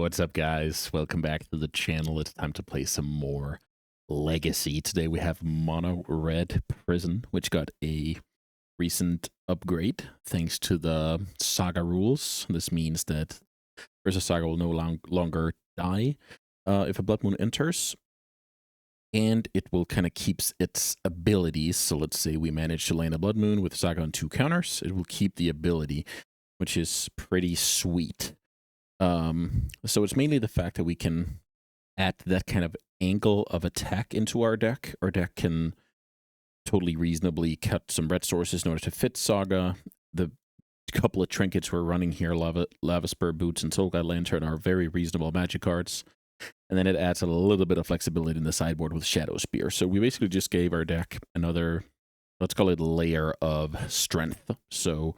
what's up, guys? Welcome back to the channel. It's time to play some more Legacy. Today we have Mono Red Prison, which got a recent upgrade thanks to the Saga rules. This means that Urza Saga will no longer die if a Blood Moon enters, and it will kind of keeps its abilities. So let's say we manage to land a Blood Moon with Saga on 2 counters. It will keep the ability, which is pretty sweet. So it's mainly the fact that we can add that kind of angle of attack into our deck. Our deck can totally reasonably cut some red sources in order to fit Saga. The couple of trinkets we're running here, Lava Spur Boots and Soul-Guide Lantern, are very reasonable magic cards. And then it adds a little bit of flexibility in the sideboard with Shadow Spear. So we basically just gave our deck another, let's call it, layer of strength. So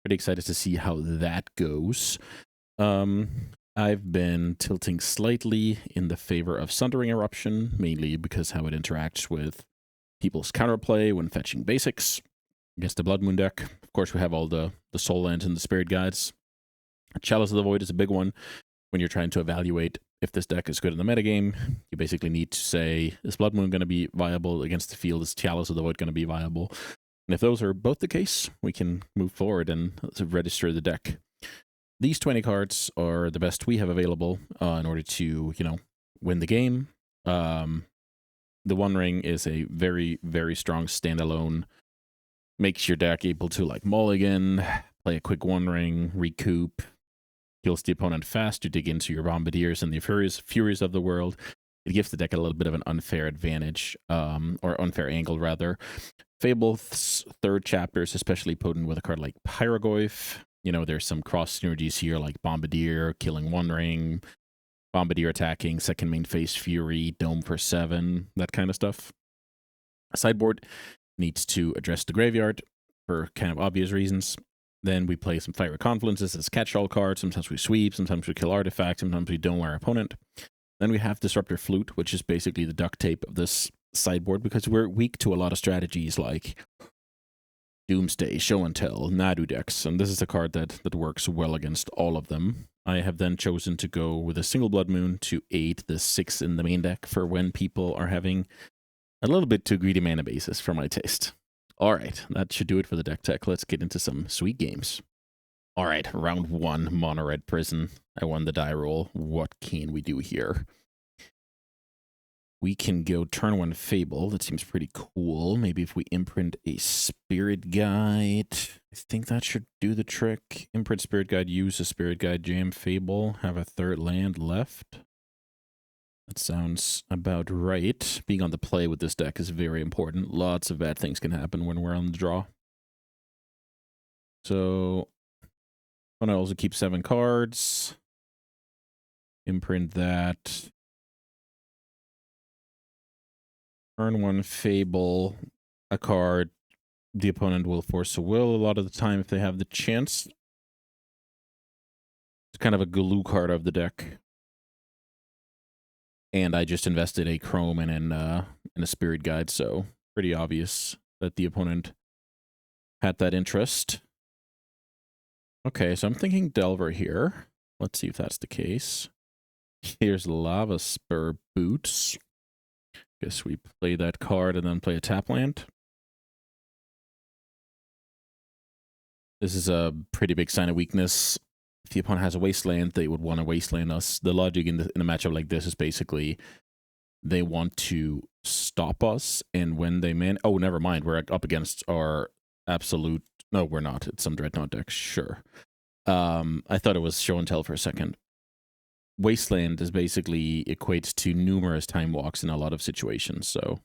pretty excited to see how that goes. I've been tilting slightly in the favor of Sundering Eruption, mainly because how it interacts with people's counterplay when fetching basics against the Blood Moon deck. Of course, we have all the Soul Lands and the Spirit Guides. Chalice of the Void is a big one. When you're trying to evaluate if this deck is good in the metagame, you basically need to say, is Blood Moon going to be viable against the field? Is Chalice of the Void going to be viable? And if those are both the case, we can move forward and register the deck. These 20 cards are the best we have available in order to, win the game. The One Ring is a very, very strong standalone. Makes your deck able to, like, mulligan, play a quick One Ring, recoup, kills the opponent fast to dig into your Bombardiers and the Furies of the world. It gives the deck a little bit of an unfair advantage, or unfair angle, rather. Fable's third chapter is especially potent with a card like Pyrogoyf. There's some cross synergies here, like Bombardier killing One Ring, Bombardier attacking, second main phase Fury, Dome for 7, that kind of stuff. Sideboard needs to address the graveyard for kind of obvious reasons. Then we play some Fiery Confluences as catch-all cards. Sometimes we sweep, sometimes we kill artifacts, sometimes we dome our opponent. Then we have Disruptor Flute, which is basically the duct tape of this sideboard, because we're weak to a lot of strategies like Doomsday, Show and Tell, Nadu decks, and this is a card that works well against all of them. I have then chosen to go with a single Blood Moon to aid the 6 in the main deck for when people are having a little bit too greedy mana bases for my taste. Alright, that should do it for the deck tech. Let's get into some sweet games. Alright, round 1, Mono Red Prison. I won the die roll. What can we do here? We can go turn 1 Fable. That seems pretty cool. Maybe if we imprint a Spirit Guide, I think that should do the trick. Imprint Spirit Guide, use a Spirit Guide, jam Fable, have a third land left. That sounds about right. Being on the play with this deck is very important. Lots of bad things can happen when we're on the draw. So, I want to also keep 7 cards. Imprint that. Turn 1 Fable, a card the opponent will force a will a lot of the time if they have the chance. It's kind of a glue card of the deck. And I just invested a Chrome and in a Spirit Guide, so pretty obvious that the opponent had that interest. Okay, so I'm thinking Delver here. Let's see if that's the case. Here's Lava Spur Boots. Guess we play that card and then play a tap land. This is a pretty big sign of weakness. If the opponent has a wasteland, they would want to wasteland us. The logic in a matchup like this is basically they want to stop us, and when they oh, never mind. We're up against our absolute... No, we're not. It's some Dreadnought deck. Sure. I thought it was Show and Tell for a second. Wasteland is basically equates to numerous time walks in a lot of situations, so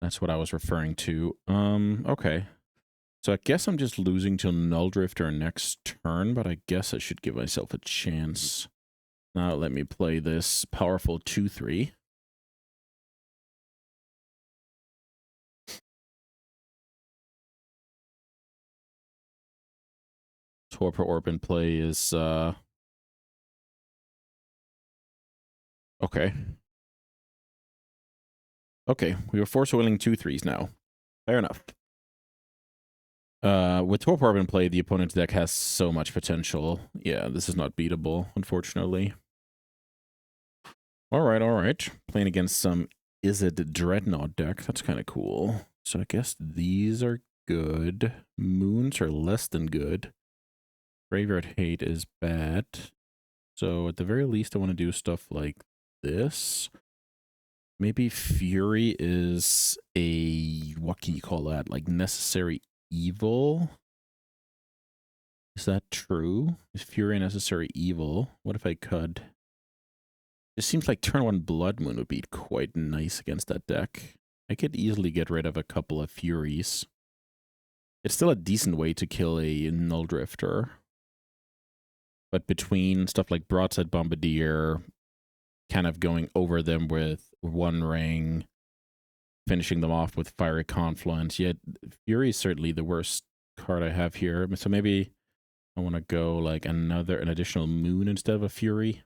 that's what I was referring to. Okay. So I guess I'm just losing till Null Drifter next turn, but I guess I should give myself a chance. Now let me play this powerful 2/3. Torpor Orb in play is okay. Okay, we were force willing 2/3s now. Fair enough. With Torpor in play, the opponent's deck has so much potential. Yeah, this is not beatable, unfortunately. All right. Playing against some Izzet Dreadnought deck. That's kind of cool. So I guess these are good. Moons are less than good. Graveyard Hate is bad. So at the very least, I want to do stuff like this. Maybe Fury is a, what can you call that? Like necessary evil? Is that true? Is Fury a necessary evil? What if I could? It seems like turn 1 Blood Moon would be quite nice against that deck. I could easily get rid of a couple of Furies. It's still a decent way to kill a Null Drifter. But between stuff like Broadside Bombardier, kind of going over them with One Ring, finishing them off with Fiery Confluence, yet Fury is certainly the worst card I have here. So maybe I want to go like an additional Moon instead of a Fury.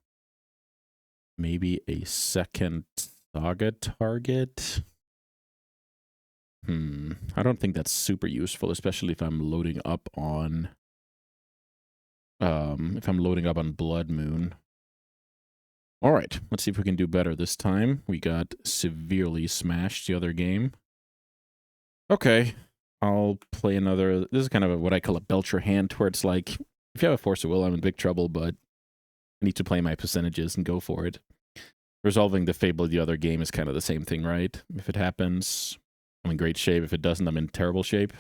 Maybe a second Saga target. I don't think that's super useful, especially if I'm loading up on Blood Moon. All right, let's see if we can do better this time. We got severely smashed the other game. Okay, I'll play another. This is kind of what I call a Belcher hand, where it's like, if you have a Force of Will, I'm in big trouble, but I need to play my percentages and go for it. Resolving the Fable of the other game is kind of the same thing, right? If it happens, I'm in great shape. If it doesn't, I'm in terrible shape.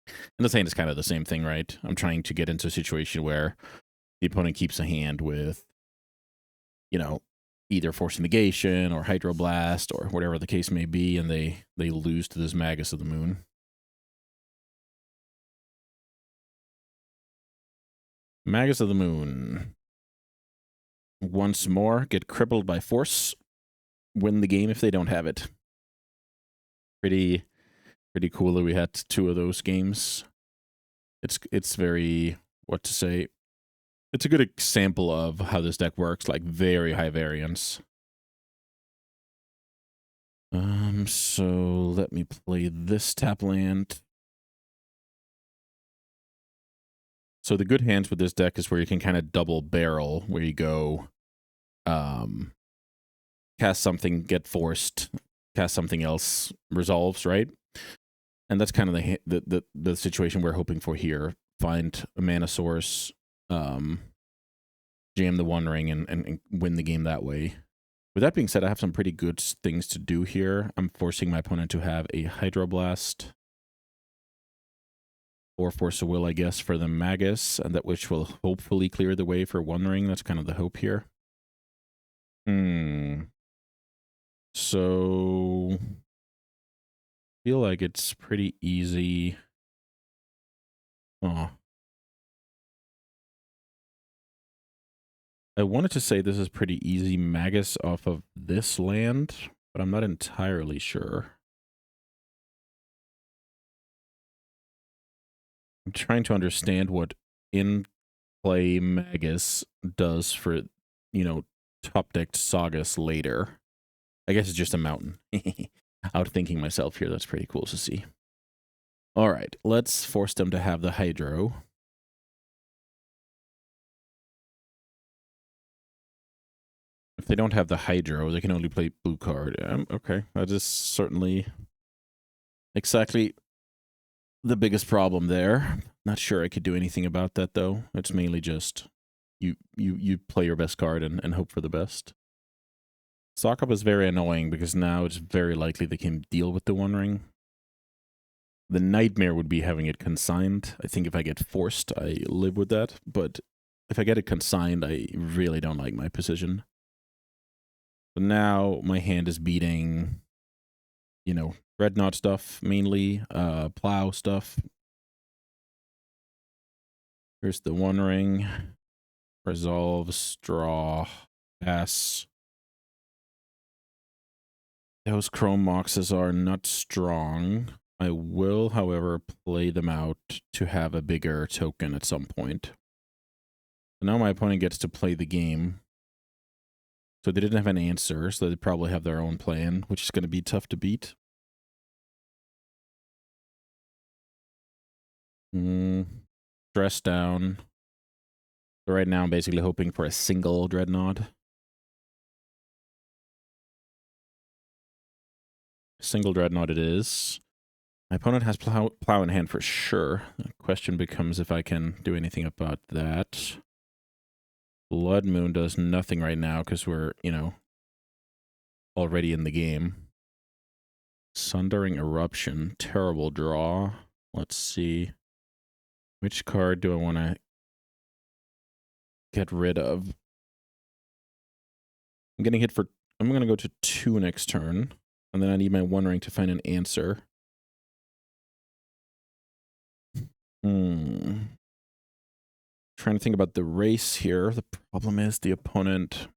And the same is kind of the same thing, right? I'm trying to get into a situation where the opponent keeps a hand with, you know, either Force Negation or Hydroblast or whatever the case may be, and they lose to this Magus of the Moon. Magus of the Moon. Once more, get crippled by Force. Win the game if they don't have it. Pretty cool that we had 2 of those games. It's very, what to say, it's a good example of how this deck works, like very high variance. So let me play this tap land. So the good hands with this deck is where you can kind of double barrel, where you go cast something, get forced, cast something else, resolves, right? And that's kind of the situation we're hoping for here. Find a mana source, jam the One Ring, and win the game that way. With that being said, I have some pretty good things to do here. I'm forcing my opponent to have a Hydroblast or Force of Will, I guess, for the Magus, and that which will hopefully clear the way for One Ring. That's kind of the hope here. So I feel like it's pretty easy. Oh. I wanted to say this is pretty easy Magus off of this land, but I'm not entirely sure. I'm trying to understand what in-play Magus does for, you know, top-decked Sagas later. I guess it's just a mountain. Outthinking myself here. That's pretty cool to see. All right, let's force them to have the Hydro. If they don't have the Hydro, they can only play blue card. Okay, that is certainly exactly the biggest problem there. Not sure I could do anything about that, though. It's mainly just you play your best card and hope for the best. Stock up is very annoying because now it's very likely they can deal with the One Ring. The nightmare would be having it consigned. I think if I get forced, I live with that. But if I get it consigned, I really don't like my position. But now my hand is beating, you know, Dreadnought stuff mainly, Plow stuff. Here's the One Ring. Resolves, draw, pass. Those Chrome Moxes are not strong. I will, however, play them out to have a bigger token at some point. So now my opponent gets to play the game. So they didn't have an answer, so they probably have their own plan, which is going to be tough to beat. Stress down. So right now I'm basically hoping for a single Dreadnought. Single Dreadnought it is. My opponent has plow in hand for sure. The question becomes if I can do anything about that. Blood Moon does nothing right now because we're, you know, already in the game. Sundering Eruption. Terrible draw. Let's see. Which card do I want to get rid of? I'm getting hit for... I'm going to go to 2 next turn. And then I need my One Ring to find an answer. Trying to think about the race here. The problem is the opponent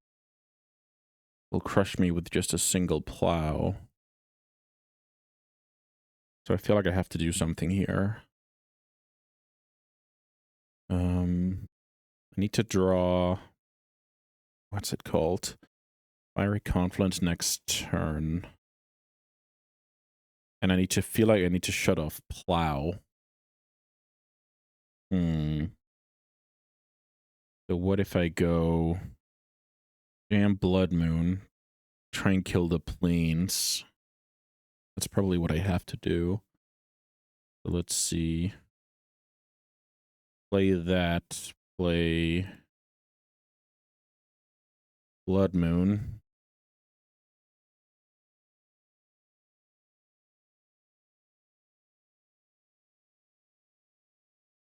will crush me with just a single plow. So I feel like I have to do something here. I need to draw... What's it called? Fiery Confluence next turn. And I need to feel like I need to shut off plow. So what if I go jam Blood Moon, try and kill the plains? That's probably what I have to do. So let's see. Play that. Play Blood Moon.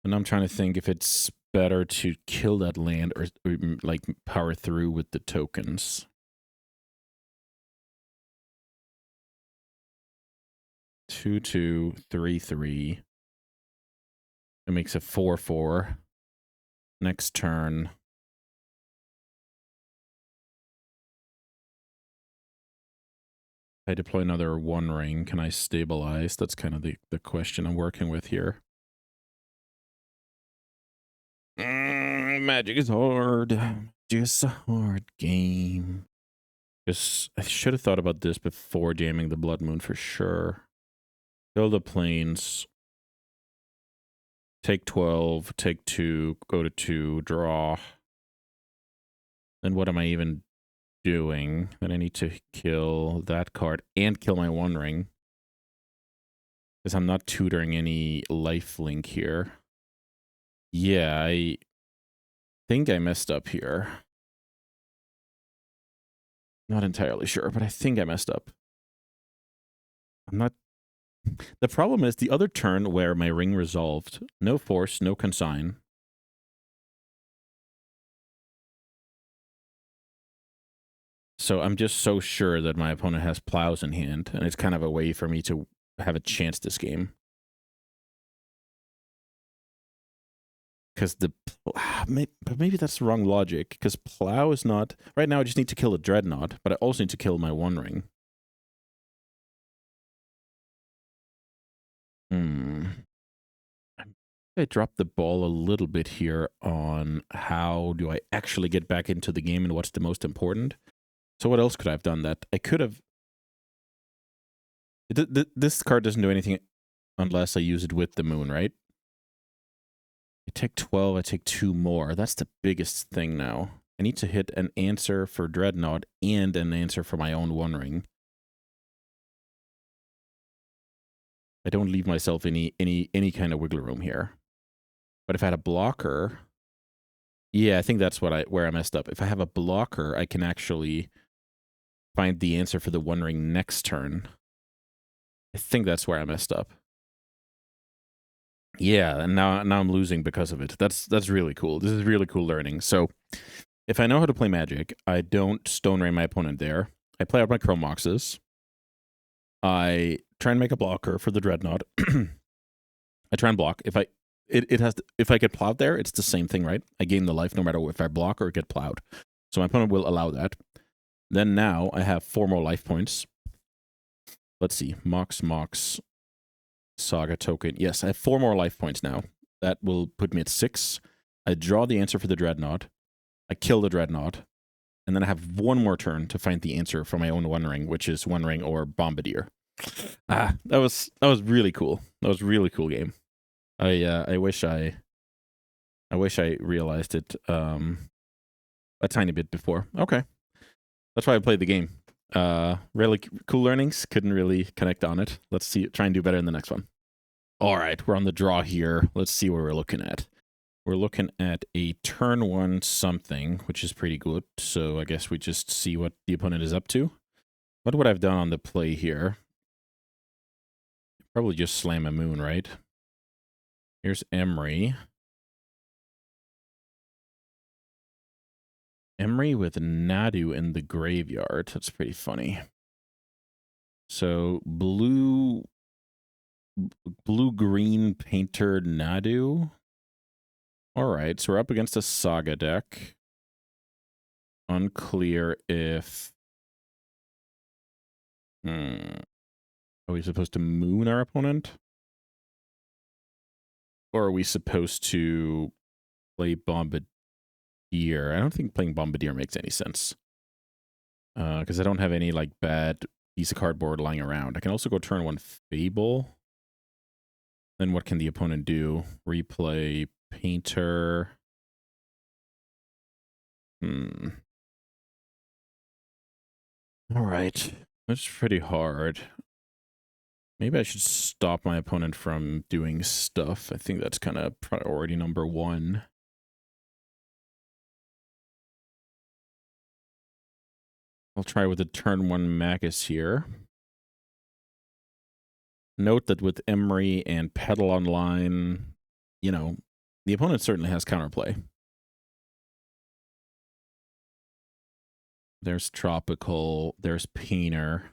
And I'm trying to think if it's better to kill that land or like power through with the tokens. Two, 2, 3, 3. It makes a 4/4. Next turn. I deploy another One Ring. Can I stabilize? That's kind of the question I'm working with here. Magic is hard. Just a hard game. Just, I should have thought about this before jamming the Blood Moon for sure. Kill the plains. Take 12, take 2, go to 2, draw. Then what am I even doing? Then I need to kill that card and kill my One Ring. Because I'm not tutoring any lifelink here. Yeah, I think I messed up here. Not entirely sure, but I think I messed up. I'm not... The problem is the other turn where my ring resolved. No force, no consign. So I'm just so sure that my opponent has plows in hand, and it's kind of a way for me to have a chance this game. Because maybe that's the wrong logic, because plow is not... Right now I just need to kill a Dreadnought, but I also need to kill my One Ring. I dropped the ball a little bit here on how do I actually get back into the game and what's the most important. So what else could I have done that? I could have... This card doesn't do anything unless I use it with the moon, right? I take 12, I take 2 more. That's the biggest thing now. I need to hit an answer for Dreadnought and an answer for my own One Ring. I don't leave myself any kind of wiggle room here. But if I had a blocker... Yeah, I think that's where I messed up. If I have a blocker, I can actually find the answer for the One Ring next turn. I think that's where I messed up. Yeah, and now I'm losing because of it. That's really cool. This is really cool learning. So, if I know how to play Magic, I don't Stone Rain my opponent there. I play out my Chrome Moxes. I try and make a blocker for the Dreadnought. I try and block. If I get plowed there, it's the same thing, right? I gain the life no matter if I block or get plowed. So my opponent will allow that. Then now I have 4 more life points. Let's see. Mox, Saga token. Yes, I have 4 more life points now. That will put me at 6. I draw the answer for the Dreadnought. I kill the Dreadnought. And then I have 1 more turn to find the answer for my own One Ring, which is One Ring or Bombardier. That was really cool. That was a really cool game. I wish I realized it a tiny bit before. Okay. That's why I played the game. Really cool learnings. Couldn't really connect on it. Let's see. Try and do better in the next one. All right, we're on the draw here. Let's see what we're looking at. We're looking at a turn 1 something, which is pretty good. So I guess we just see what the opponent is up to. What would I have done on the play here? Probably just slam a moon, right? Here's Emery. Emery with Nadu in the graveyard. That's pretty funny. So blue-green painter Nadu. All right, so we're up against a Saga deck. Unclear if... Are we supposed to moon our opponent? Or are we supposed to play Bombardier? I don't think playing Bombardier makes any sense. Because I don't have any like bad piece of cardboard lying around. I can also go turn 1 Fable. Then what can the opponent do? Replay Painter. All right. That's pretty hard. Maybe I should stop my opponent from doing stuff. I think that's kind of priority number 1. I'll try with the turn 1 Magus here. Note that with Emery and Pedal online, you know, the opponent certainly has counterplay. There's Tropical, there's Painter.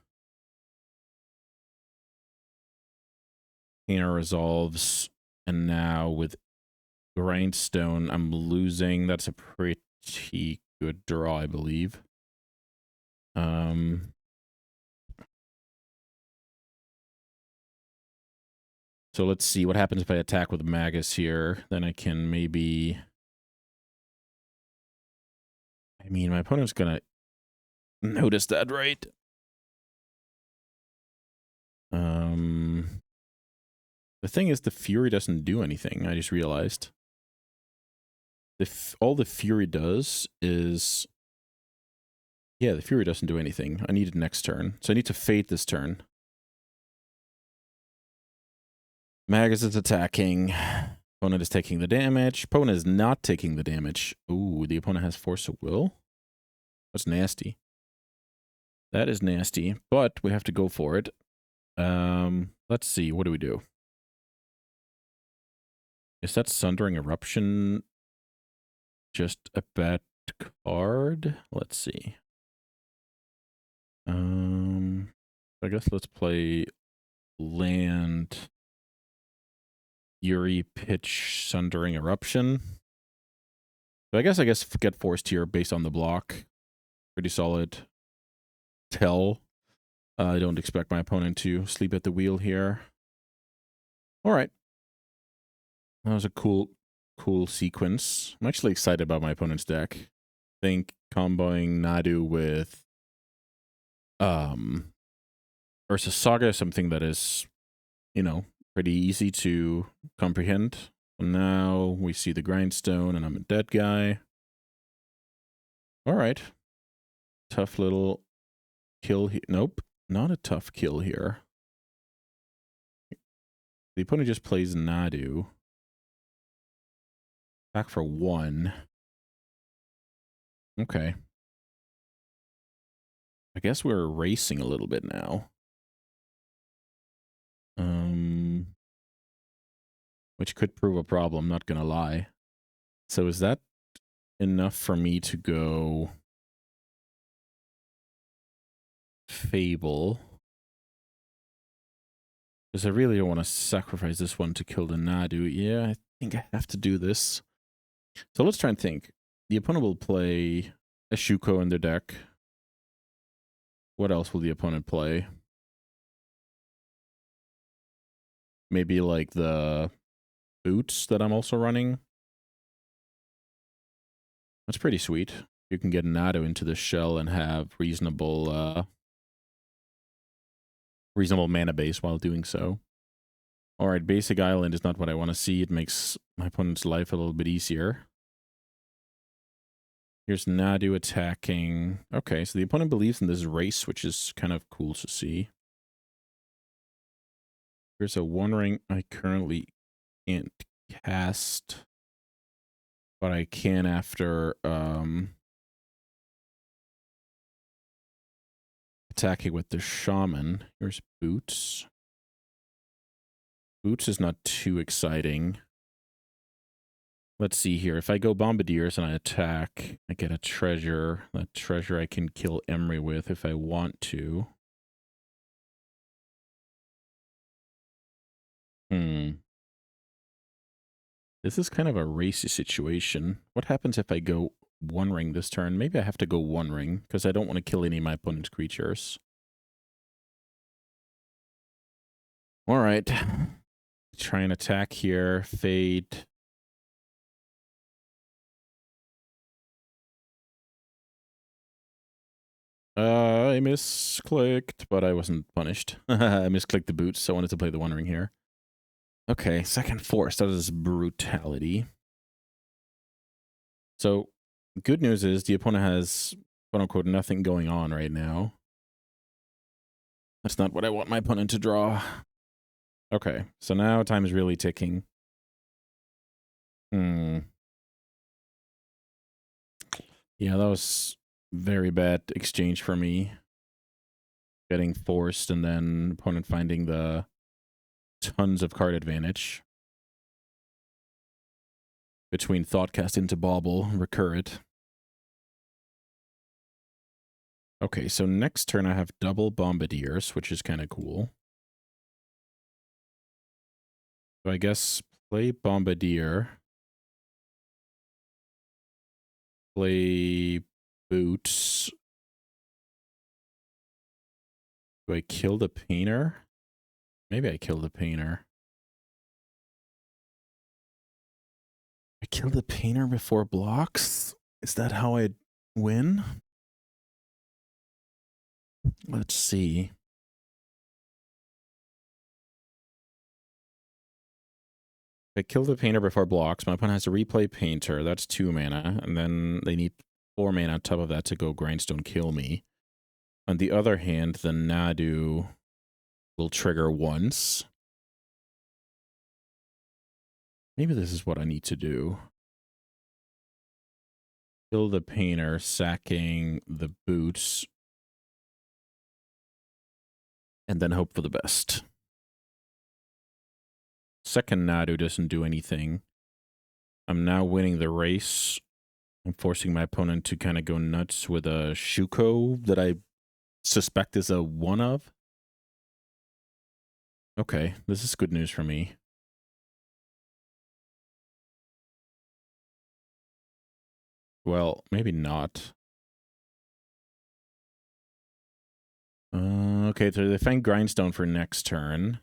Painter resolves, and now with Grindstone, I'm losing. That's a pretty good draw, I believe. So let's see what happens if I attack with Magus here. Then I can maybe... I mean, my opponent's gonna notice that, right? The thing is, the Fury doesn't do anything. I just realized. All the Fury does is... Yeah, the Fury doesn't do anything. I need it next turn. So I need to fade this turn. Magus is attacking. Opponent is taking the damage. Opponent is not taking the damage. Ooh, the opponent has Force of Will. That's nasty. That is nasty, but we have to go for it. Let's see. What do we do? Is that Sundering Eruption just a bad card? Let's see. I guess let's play land Yuri pitch Sundering Eruption. So I guess get forced here based on the block. Pretty solid tell. I don't expect my opponent to sleep at the wheel here. All right. That was a cool sequence. I'm actually excited about my opponent's deck. I think comboing Nadu with Urza Saga is something that is, you know, pretty easy to comprehend. Now we see the Grindstone and I'm a dead guy. All right. Tough little kill here. Nope. Not a tough kill here. The opponent just plays Nadu. Back for 1. Okay. I guess we're racing a little bit now. Which could prove a problem, not gonna lie. So is that enough for me to go Fable? Because I really don't want to sacrifice this one to kill the Nadu. Yeah, I think I have to do this. So let's try and think. The opponent will play a Shuko in their deck. What else will the opponent play? Maybe like the boots that I'm also running. That's pretty sweet. You can get Nadu into the shell and have reasonable mana base while doing so. All right, basic island is not what I want to see. It makes my opponent's life a little bit easier. Here's Nadu attacking. Okay, so the opponent believes in this race, which is kind of cool to see. Here's a One Ring I currently can't cast, but I can after attacking with the Shaman. Here's Boots. Boots is not too exciting. Let's see here. If I go Bombardiers and I attack, I get a treasure. That treasure I can kill Emery with if I want to. This is kind of a racy situation. What happens if I go One Ring this turn? Maybe I have to go One Ring because I don't want to kill any of my opponent's creatures. All right. Try and attack here. Fade. I misclicked, but I wasn't punished. I misclicked the boots, so I wanted to play the One Ring here. Okay, second force. That is brutality. So, good news is the opponent has, quote-unquote, nothing going on right now. That's not what I want my opponent to draw. Okay, so now time is really ticking. Yeah, that was very bad exchange for me. Getting forced and then opponent finding the tons of card advantage. Between Thoughtcast into Bauble, Recurrent. Okay, so next turn I have double Bombardiers, which is kind of cool. So I guess play Bombardier. Play Boots. Do I kill the Painter? Maybe I kill the Painter. I kill the Painter before blocks? Is that how I win? Let's see. If I kill the Painter before blocks, my opponent has to replay Painter. That's 2 mana. And then they need 4 mana on top of that to go Grindstone kill me. On the other hand, the Nadu will trigger once. Maybe this is what I need to do. Kill the Painter, sacking the Boots. And then hope for the best. Second Nadu doesn't do anything. I'm now winning the race. I'm forcing my opponent to kind of go nuts with a Shuko that I suspect is a one of. Okay, this is good news for me. Well, maybe not. Okay, so they find Grindstone for next turn.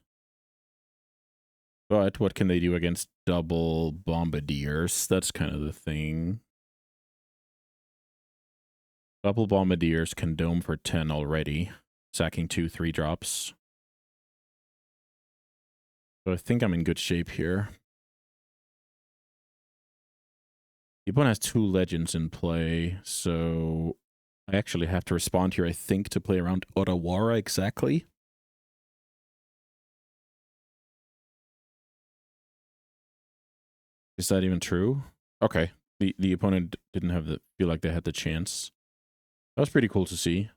But what can they do against double Bombardiers? That's kind of the thing. Double Bombardiers can dome for 10 already, sacking 2 3-drops. So I think I'm in good shape here. The opponent has 2 legends in play, so I actually have to respond here, I think, to play around Otawara exactly. Is that even true? Okay. The opponent didn't have the feel like they had the chance. That was pretty cool to see.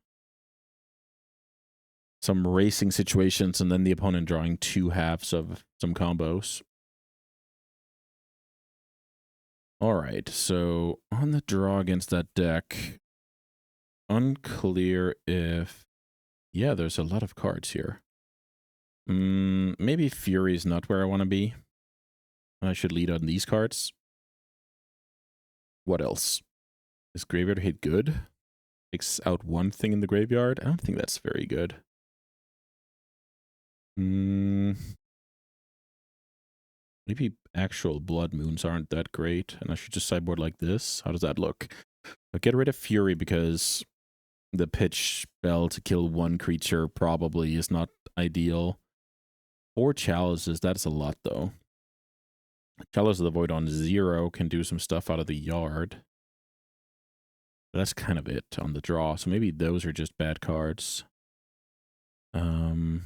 Some racing situations and then the opponent drawing 2 halves of some combos. Alright, so on the draw against that deck, unclear if... Yeah, there's a lot of cards here. Maybe Fury is not where I want to be. I should lead on these cards. What else? Is Graveyard Hate good? Takes out 1 thing in the graveyard? I don't think that's very good. Maybe actual Blood Moons aren't that great, and I should just sideboard like this. How does that look? I'll get rid of Fury because the pitch spell to kill 1 creature probably is not ideal. 4 chalices, that's a lot though. Chalice of the Void on 0 can do some stuff out of the yard. But that's kind of it on the draw. So maybe those are just bad cards. Blood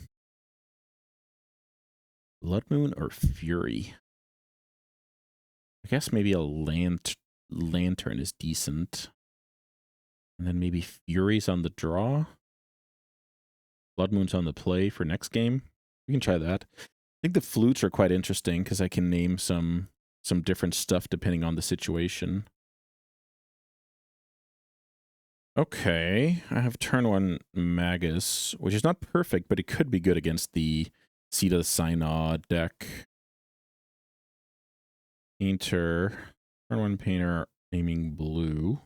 Moon or Fury? I guess maybe a Lantern is decent. And then maybe Fury's on the draw. Blood Moon's on the play for next game. We can try that. I think the flutes are quite interesting because I can name some different stuff depending on the situation. Okay, I have turn 1 Magus, which is not perfect, but it could be good against the Seed of the Synod deck. Painter, turn 1 Painter, naming blue.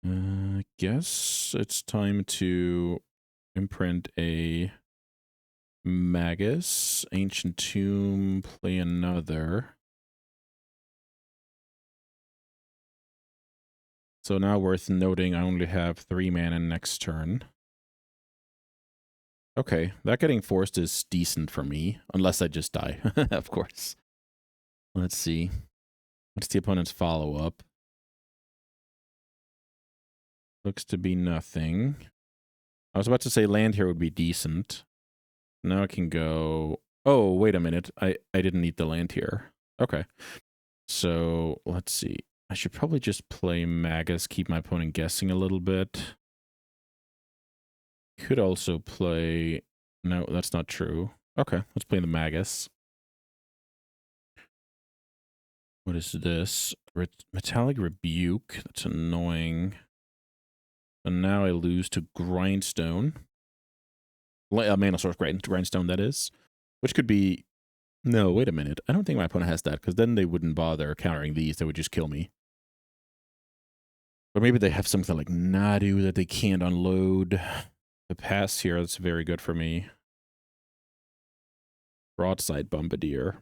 I guess it's time to imprint a Magus, Ancient Tomb, play another. So now worth noting, I only have 3 mana next turn. Okay, that getting forced is decent for me, unless I just die, of course. Let's see. What's the opponent's follow-up? Looks to be nothing. I was about to say land here would be decent. Now I can go... Oh, wait a minute. I didn't need the land here. Okay. So, let's see. I should probably just play Magus, keep my opponent guessing a little bit. Could also play... No, that's not true. Okay, let's play the Magus. What is this? Metallic Rebuke. That's annoying. And now I lose to Grindstone. Mana Source Grindstone, that is. Which could be... No, wait a minute. I don't think my opponent has that, because then they wouldn't bother countering these. They would just kill me. Or maybe they have something like Nadu that they can't unload. The pass here, that's very good for me. Broadside Bombardier.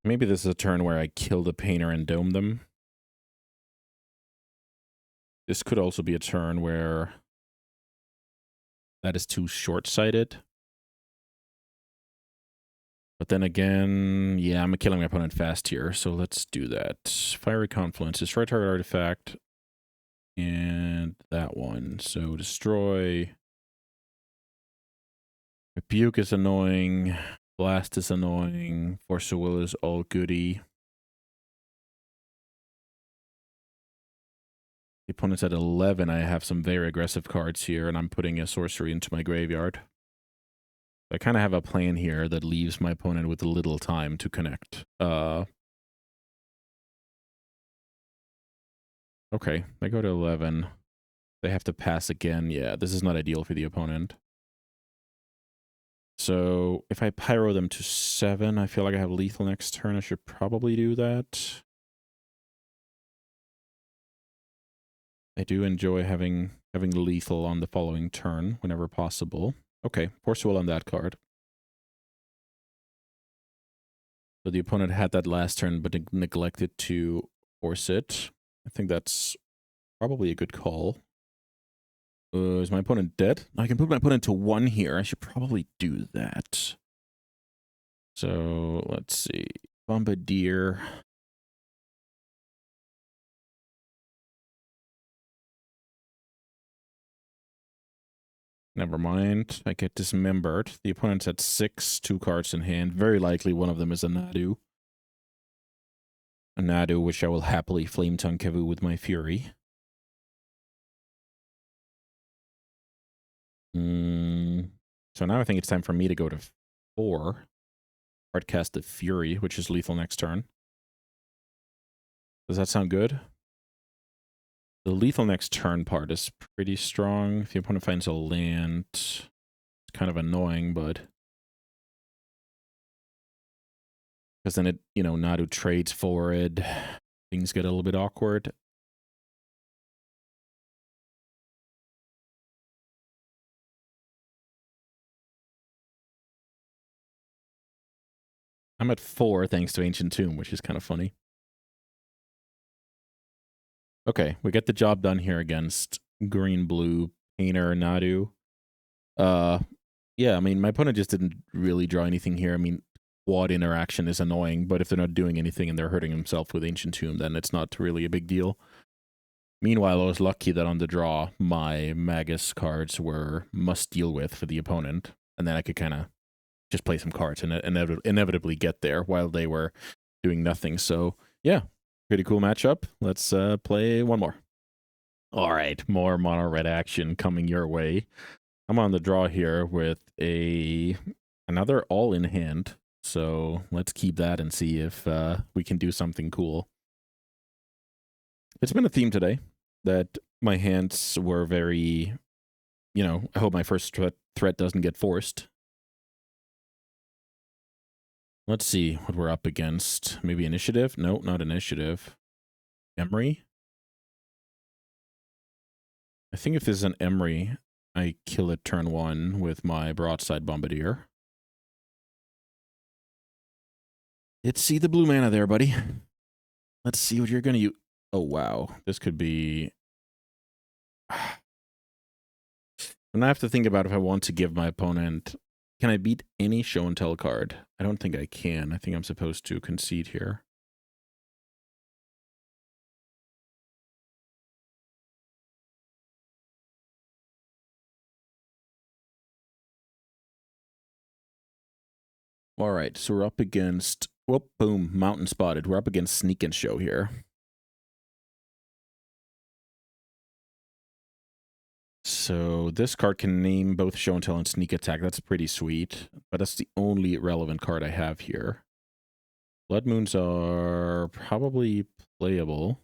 Maybe this is a turn where I kill the painter and dome them. This could also be a turn where that is too short-sighted. But then again, yeah, I'm killing my opponent fast here, so let's do that. Fiery Confluence, destroy target artifact, and that one. So destroy. Rebuke is annoying. Blast is annoying. Force of Will is all goody. The opponent's at 11. I have some very aggressive cards here, and I'm putting a sorcery into my graveyard. I kind of have a plan here that leaves my opponent with a little time to connect. Okay, they go to 11. They have to pass again. Yeah, this is not ideal for the opponent. So if I pyro them to 7, I feel like I have lethal next turn. I should probably do that. I do enjoy having lethal on the following turn whenever possible. Okay, Force Will on that card. So the opponent had that last turn, but neglected to force it. I think that's probably a good call. Is my opponent dead? I can put my opponent to 1 here. I should probably do that. So let's see. Bombardier. Never mind. I get dismembered. The opponent's at 6, 2 cards in hand. Very likely one of them is a Nadu. A Nadu, which I will happily Flame Tongue Kevu with my Fury. So now I think it's time for me to go to 4. Hardcast the Fury, which is lethal next turn. Does that sound good? The lethal next turn part is pretty strong. If the opponent finds a land, it's kind of annoying, but... Because then it, you know, Nadu trades for it. Things get a little bit awkward. I'm at 4 thanks to Ancient Tomb, which is kind of funny. Okay, we get the job done here against green-blue Painter, Nadu. Yeah, I mean, my opponent just didn't really draw anything here. I mean, quad interaction is annoying, but if they're not doing anything and they're hurting himself with Ancient Tomb, then it's not really a big deal. Meanwhile, I was lucky that on the draw, my Magus cards were must deal with for the opponent, and then I could kind of just play some cards and inevitably get there while they were doing nothing. So, yeah, pretty cool matchup. Let's play one more. All right, more mono red action coming your way. I'm on the draw here with another all in hand. So let's keep that and see if we can do something cool. It's been a theme today that my hands were very, you know, I hope my first threat doesn't get forced. Let's see what we're up against. Maybe initiative? No, not initiative. Emery? I think if there's an Emery, I kill it turn 1 with my Broadside Bombardier. Let's see the blue mana there, buddy. Let's see what you're going to use. Oh, wow. This could be... And I have to think about if I want to give my opponent... Can I beat any show and tell card? I don't think I can. I think I'm supposed to concede here. All right, so we're up against... Whoop, boom, Mountain Spotted. We're up against Sneak and Show here. So this card can name both Show and Tell and Sneak Attack. That's pretty sweet, but that's the only relevant card I have here. Blood Moons are probably playable.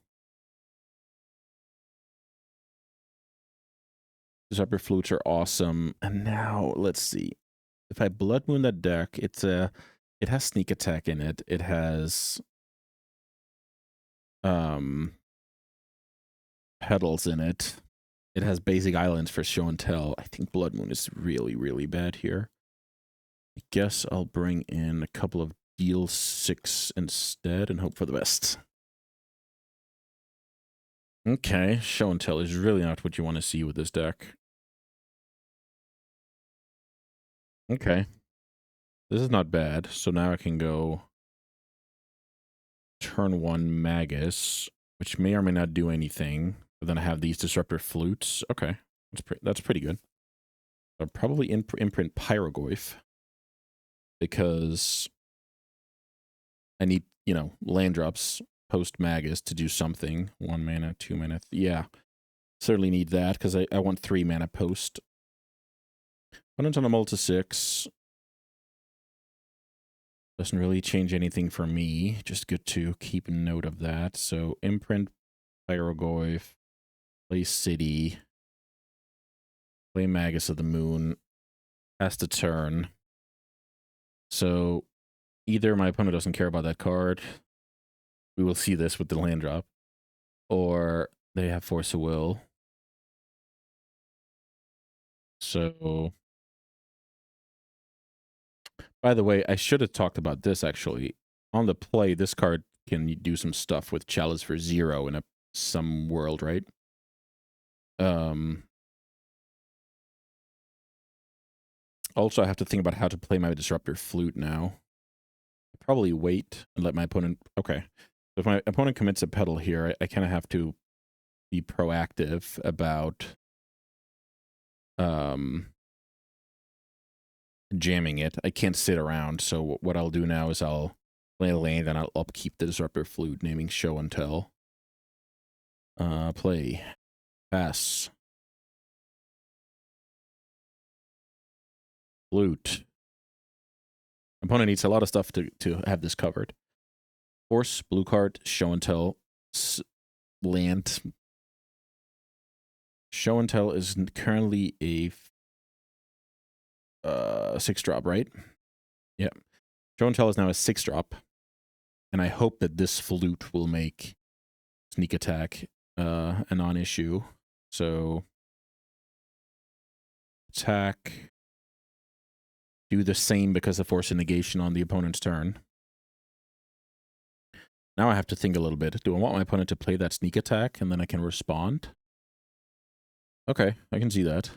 Disruptor Flutes are awesome. And now, let's see. If I Blood Moon that deck, it has Sneak Attack in it. It has Petals in it. It has Basic Islands for Show and Tell. I think Blood Moon is really, really bad here. I guess I'll bring in a couple of Deal 6 instead and hope for the best. Okay, Show and Tell is really not what you want to see with this deck. Okay. This is not bad. So now I can go turn 1 Magus, which may or may not do anything. But then I have these Disruptor Flutes. Okay, that's pretty good. I'll probably imprint Pyroglyph because I need, you know, land drops post Magus to do something. 1 mana, 2 mana. Yeah, certainly need that because I want 3 mana post. Opponent on a Multi 6. Doesn't really change anything for me. Just good to keep note of that. So imprint Pyroglyph, play City, play Magus of the Moon, pass the turn. So either my opponent doesn't care about that card, we will see this with the land drop, or they have Force of Will. So, by the way, I should have talked about this actually. On the play, this card can do some stuff with Chalice for 0 in some world, right? Also, I have to think about how to play my Disruptor Flute now. I'll probably wait and let my opponent... Okay. So if my opponent commits a petal here, I kind of have to be proactive about jamming it. I can't sit around, so what I'll do now is I'll play a lane, and I'll upkeep the Disruptor Flute, naming Show and Tell. Play. Pass. Flute. Opponent needs a lot of stuff to have this covered. Force, blue card, Show and Tell, land. Show and Tell is currently a 6-drop, right? Yeah. Show and Tell is now a 6-drop. And I hope that this Flute will make Sneak Attack a non-issue. So attack. Do the same because of Force of Negation on the opponent's turn. Now I have to think a little bit. Do I want my opponent to play that Sneak Attack and then I can respond? Okay, I can see that.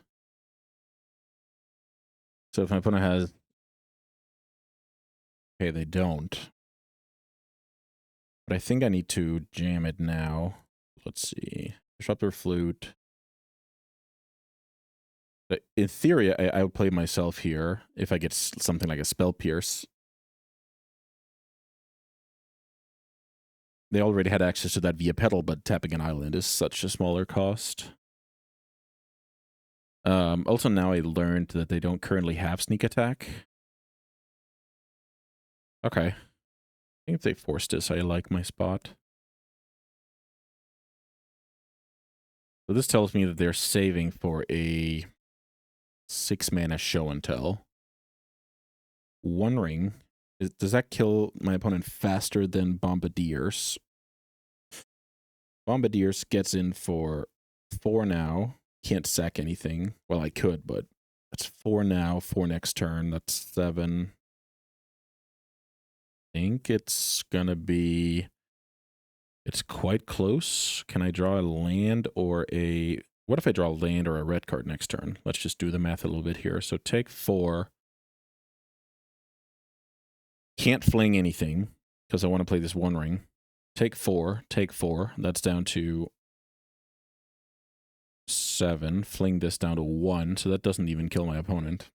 So if my opponent has... Okay, they don't. But I think I need to jam it now. Let's see. Disruptor Flute. In theory, I would play myself here if I get something like a Spell Pierce. They already had access to that via Petal, but tapping an island is such a smaller cost. Also, now I learned that they don't currently have Sneak Attack. Okay. I think if they force this, I like my spot. So this tells me that they're saving for a 6-mana Show and Tell. One Ring. Does that kill my opponent faster than Bombardiers? Bombardiers gets in for 4 now. Can't sack anything. Well, I could, but that's 4 now, 4 next turn. That's 7. I think it's gonna be... It's quite close. Can I draw a land or a... What if I draw a land or a red card next turn? Let's just do the math a little bit here. So take 4. Can't fling anything because I want to play this One Ring. Take 4. Take 4. That's down to 7. Fling this down to 1. So that doesn't even kill my opponent.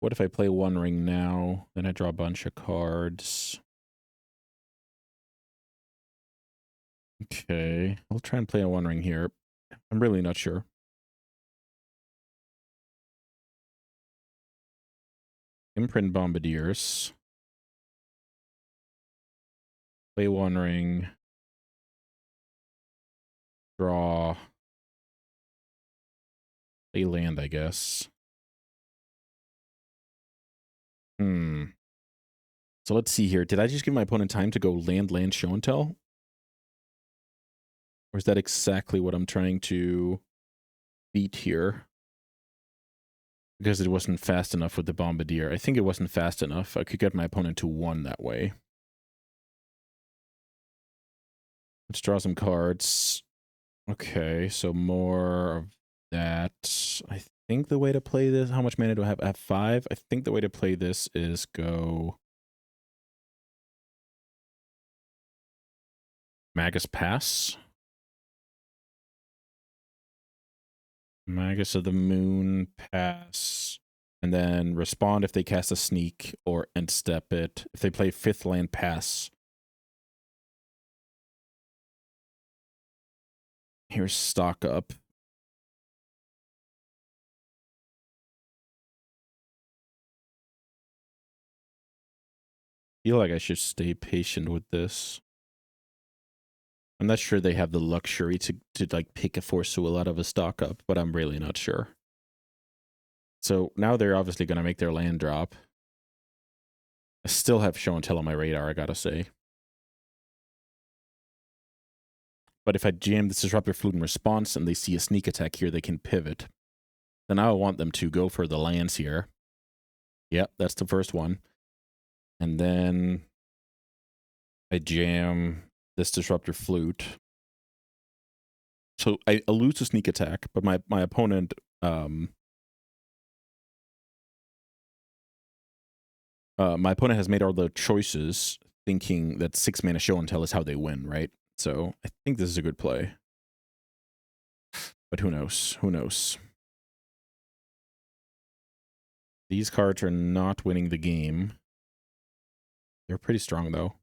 What if I play One Ring now? Then I draw a bunch of cards. Okay. I'll try and play a One Ring here. I'm really not sure. Imprint Bombardiers. Play One Ring. Draw. Play land, I guess. So let's see here. Did I just give my opponent time to go land, show and tell? Or is that exactly what I'm trying to beat here? Because it wasn't fast enough with the Bombardier. I think it wasn't fast enough. I could get my opponent to 1 that way. Let's draw some cards. Okay, so more of that. I think the way to play this... How much mana do I have? I have 5. I think the way to play this is go... Magus Pass. Magus of the Moon, pass, and then respond if they cast a sneak or end step it. If they play 5th land, pass. Here's stock up. I feel like I should stay patient with this. I'm not sure they have the luxury to like pick a Forceul out of a stock up, but I'm really not sure. So now they're obviously going to make their land drop. I still have Show and Tell on my radar, I gotta say. But if I jam this Disruptor Flute in response and they see a sneak attack here, they can pivot. Then I want them to go for the lands here. Yep, that's the first one. And then I jam this Disruptor Flute. So I lose to sneak attack, but my opponent has made all the choices thinking that 6-mana Show and Tell is how they win, right? So I think this is a good play. But who knows? Who knows? These cards are not winning the game. They're pretty strong, though.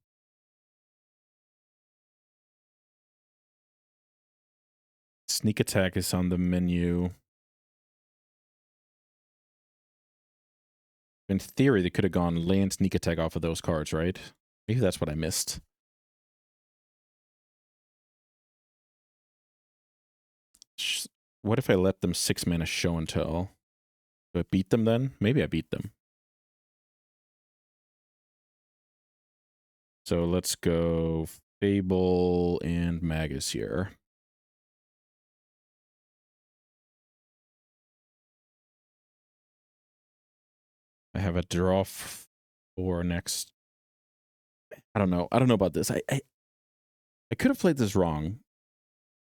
Sneak attack is on the menu. In theory, they could have gone land sneak attack off of those cards, right? Maybe that's what I missed. What if I let them 6-mana Show and Tell? Do I beat them then? Maybe I beat them. So let's go Fable and Magus here. I have a draw for next. I don't know. I don't know about this. I I could have played this wrong.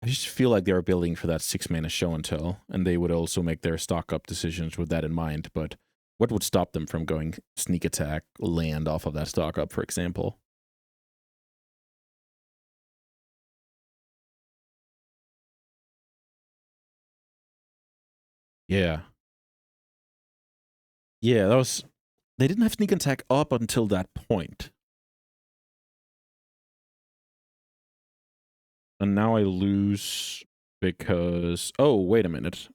I just feel like they were building for that 6-mana show and tell, and they would also make their stock up decisions with that in mind, but what would stop them from going sneak attack, land off of that stock up, for example? Yeah. Yeah, that was... They didn't have sneak attack up until that point. And now I lose because... Oh, wait a minute.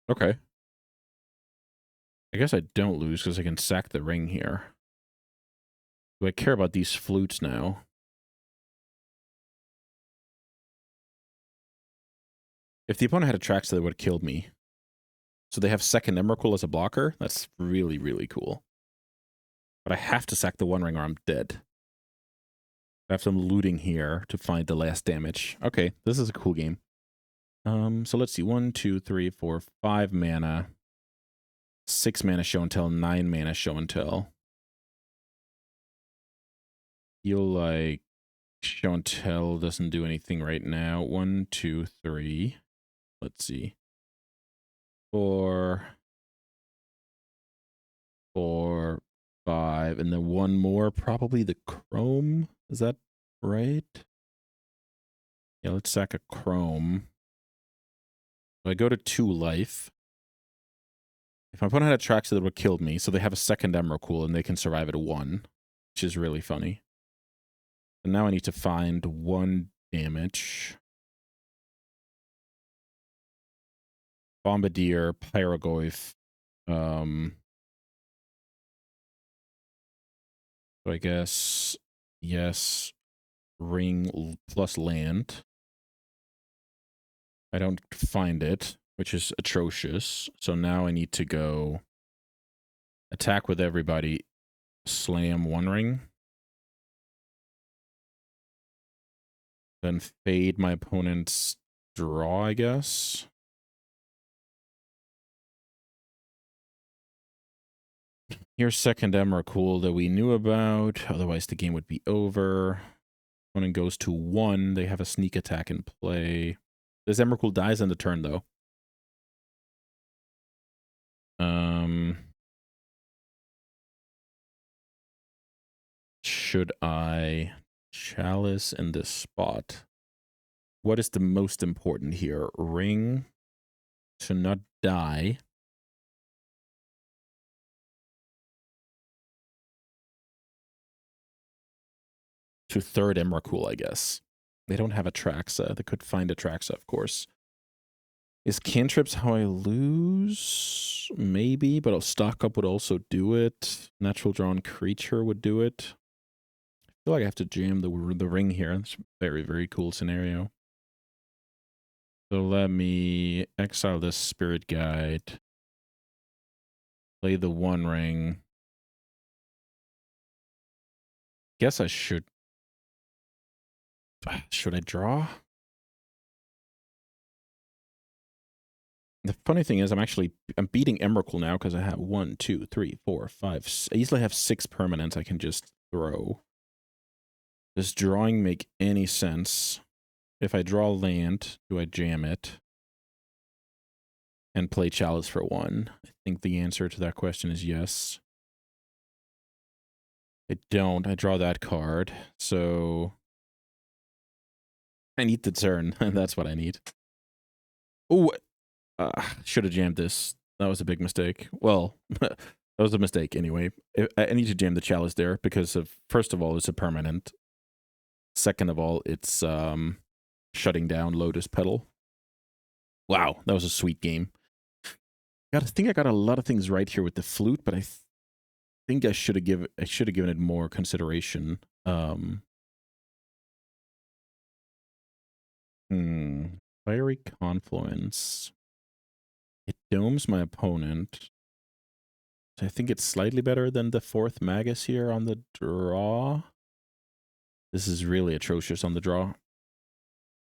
Okay. I guess I don't lose because I can sack the ring here. Do I care about these flutes now? If the opponent had a Traxa, they would have killed me. So they have second Emrakul as a blocker? That's really, really cool. But I have to sack the One Ring or I'm dead. I have some looting here to find the last damage. Okay, this is a cool game. So let's see. 1, 2, 3, 4, 5 mana. 6 mana show and tell, 9 mana show and tell. Feel like show and tell doesn't do anything right now. 1, 2, 3. Let's see. 4, 4, 5, and then one more, probably the Chrome. Is that right? Yeah, let's sack a Chrome. So I go to 2 life. If my opponent had a Traxa, that would have killed me, so they have a second Emrakul and they can survive at 1, which is really funny. And now I need to find 1 damage. Bombardier, Pyrogoyf. So I guess, yes, ring plus land. I don't find it, which is atrocious. So now I need to go attack with everybody, slam One Ring. Then fade my opponent's draw, I guess. Here's second Emrakul that we knew about. Otherwise, the game would be over. Opponent goes to 1. They have a sneak attack in play. This Emrakul dies on the turn, though. Should I chalice in this spot? What is the most important here? Ring to not die. To third Emrakul, I guess. They don't have a Traxa. They could find a Traxa, of course. Is cantrips how I lose? Maybe, but a stock up would also do it. Natural drawn creature would do it. I feel like I have to jam the ring here. It's a very, very cool scenario. So let me exile this Spirit Guide. Play the One Ring. Guess I should. Should I draw? The funny thing is, I'm beating Emrakul now because I have 1, 2, 3, 4, 5. I easily have 6 permanents I can just throw. Does drawing make any sense? If I draw land, do I jam it? And play Chalice for 1? I think the answer to that question is yes. I don't. I draw that card. So I need the turn, and that's what I need. Oh, should have jammed this. That was a big mistake. Well, that was a mistake anyway. I need to jam the Chalice there because of, first of all, it's a permanent. Second of all, it's shutting down Lotus Petal. Wow, that was a sweet game. I think I got a lot of things right here with the flute, but I think I should have given it more consideration. Fiery Confluence. It domes my opponent. I think it's slightly better than the 4th Magus here on the draw. This is really atrocious on the draw.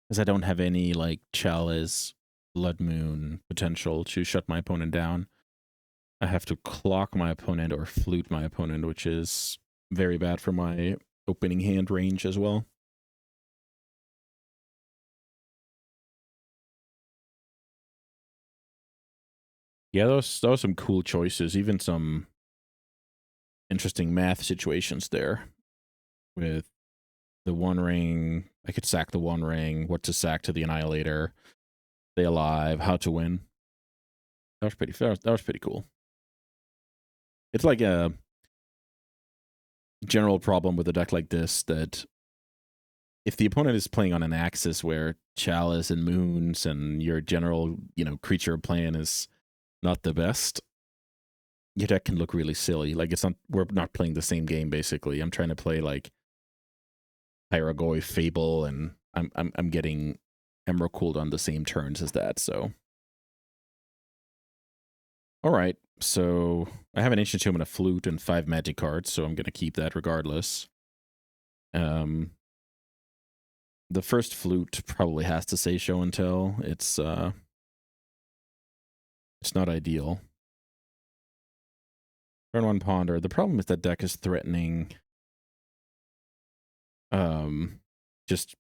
Because I don't have any, like, Chalice, Blood Moon potential to shut my opponent down. I have to clock my opponent or flute my opponent, which is very bad for my opening hand range as well. Yeah, those were some cool choices. Even some interesting math situations there with the One Ring. I could sack the One Ring, what to sack to the Annihilator, stay alive, how to win. That was pretty cool. It's like a general problem with a deck like this that if the opponent is playing on an axis where Chalice and Moons and your general, creature plan is not the best, your deck can look really silly. Like we're not playing the same game basically. I'm trying to play like Hierogoi Fable, and I'm getting Emrakul on the same turns as that. So, all right. So I have an Ancient Tomb and a Flute and 5 magic cards, so I'm gonna keep that regardless. The first Flute probably has to say Show and Tell. It's not ideal. Turn 1 Ponder. The problem is that deck is threatening just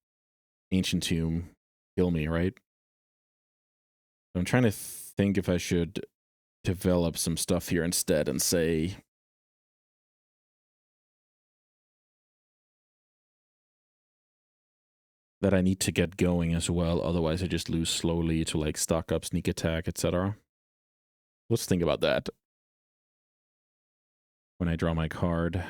Ancient Tomb kill me, right? I'm trying to think if I should develop some stuff here instead and say that I need to get going as well, otherwise I just lose slowly to like stock up, sneak attack, etc. Let's think about that when I draw my card.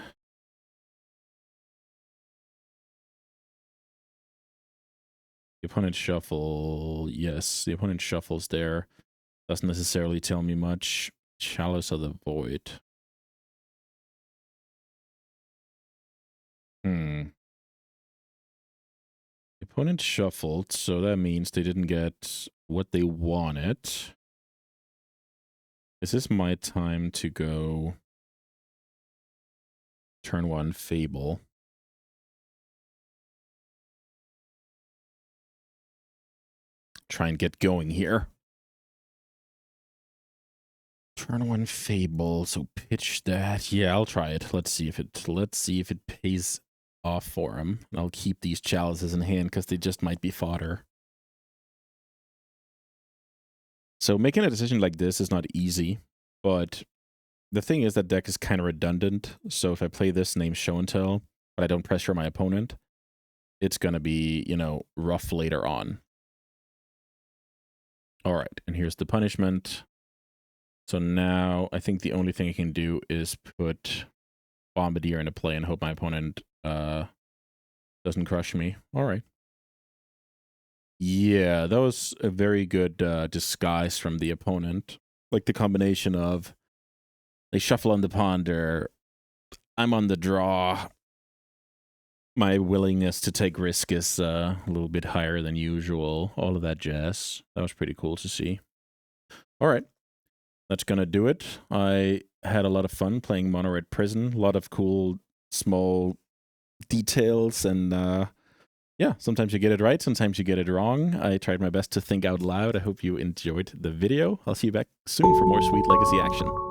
The opponent shuffle, yes, the opponent shuffles there. Doesn't necessarily tell me much. Chalice of the Void. The opponent shuffled, so that means they didn't get what they wanted. Is this my time to go turn 1 Fable? Try and get going here. Turn 1 Fable, so pitch that. Yeah, I'll try it. Let's see if it pays off for him. I'll keep these chalices in hand because they just might be fodder. So making a decision like this is not easy, but the thing is that deck is kind of redundant. So if I play this named Show and Tell, but I don't pressure my opponent, it's going to be, rough later on. All right, and here's the punishment. So now I think the only thing I can do is put Bombardier into play and hope my opponent doesn't crush me. All right. Yeah, that was a very good disguise from the opponent. Like the combination of they shuffle on the ponder, I'm on the draw. My willingness to take risk is a little bit higher than usual. All of that jazz. That was pretty cool to see. All right. That's going to do it. I had a lot of fun playing Mono Red Prison. A lot of cool, small details. And yeah, sometimes you get it right. Sometimes you get it wrong. I tried my best to think out loud. I hope you enjoyed the video. I'll see you back soon for more Sweet Legacy action.